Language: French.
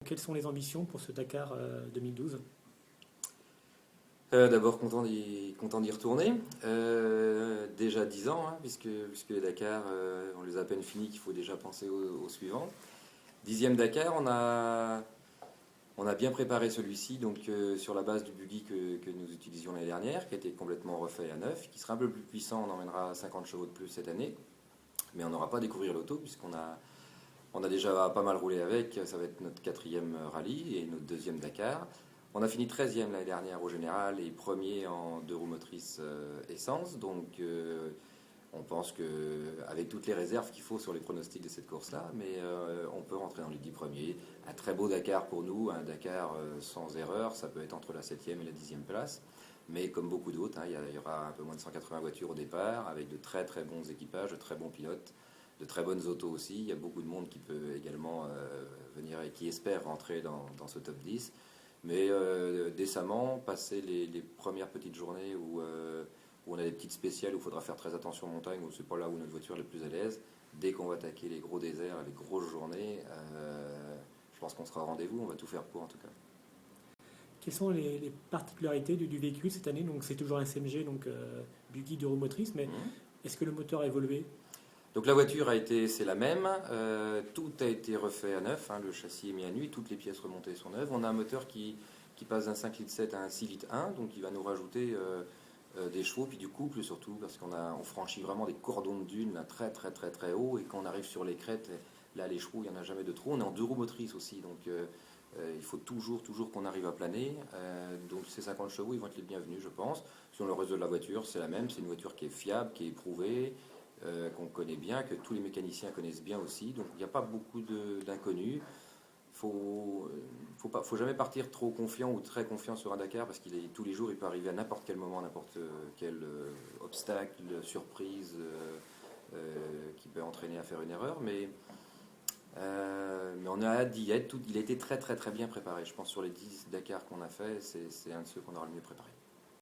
Quelles sont les ambitions pour ce Dakar 2012? D'abord content d'y retourner. Déjà 10 ans, hein, puisque les Dakar, on les a à peine finis qu'il faut déjà penser au suivant. 10e Dakar, on a bien préparé celui-ci donc sur la base du buggy que nous utilisions l'année dernière, qui a été complètement refait à neuf, qui sera un peu plus puissant, on emmènera 50 chevaux de plus cette année, mais on n'aura pas à découvrir l'auto puisqu'on a déjà pas mal roulé avec, ça va être notre 4e rallye et notre 2e Dakar. On a fini 13e l'année dernière au général et premier en deux roues motrices essence. Donc on pense qu'avec toutes les réserves qu'il faut sur les pronostics de cette course-là, mais on peut rentrer dans les 10 premiers. Un très beau Dakar pour nous, un Dakar sans erreur, ça peut être entre la 7e et la 10e place. Mais comme beaucoup d'autres, hein, il y aura un peu moins de 180 voitures au départ, avec de très très bons équipages, de très bons pilotes, de très bonnes autos aussi. Il y a beaucoup de monde qui peut également venir et qui espère rentrer dans ce top 10. Mais décemment, passer les premières petites journées où on a des petites spéciales, où il faudra faire très attention en montagne, où c'est pas là où notre voiture est le plus à l'aise, dès qu'on va attaquer les gros déserts, les grosses journées, je pense qu'on sera au rendez-vous, on va tout faire pour en tout cas. Quelles sont les particularités du véhicule cette année? Donc c'est toujours un CMG, donc buggy de roue motrice, mais Mhm. est-ce que le moteur a évolué? Donc la voiture c'est la même, tout a été refait à neuf, hein, le châssis est mis à nu, toutes les pièces remontées sont neuves. On a un moteur qui passe d'un 5,7 litres à un 6,1 litres, donc il va nous rajouter des chevaux, puis du couple surtout, parce on franchit vraiment des cordons de dunes là, très très très très haut, et quand on arrive sur les crêtes, là les chevaux, il n'y en a jamais de trop. On est en deux roues motrices aussi, donc il faut toujours qu'on arrive à planer. Donc ces 50 chevaux, ils vont être les bienvenus, je pense. Sur le reste de la voiture, c'est la même, c'est une voiture qui est fiable, qui est éprouvée, qu'on connaît bien, que tous les mécaniciens connaissent bien aussi. Donc il n'y a pas beaucoup d'inconnus. Faut jamais partir trop confiant ou très confiant sur un Dakar parce tous les jours il peut arriver à n'importe quel moment, n'importe quel obstacle, surprise qui peut entraîner à faire une erreur. Mais on a hâte d'y être. Il a été très très très bien préparé. Je pense sur les 10 Dakar qu'on a fait, c'est un de ceux qu'on aura le mieux préparé.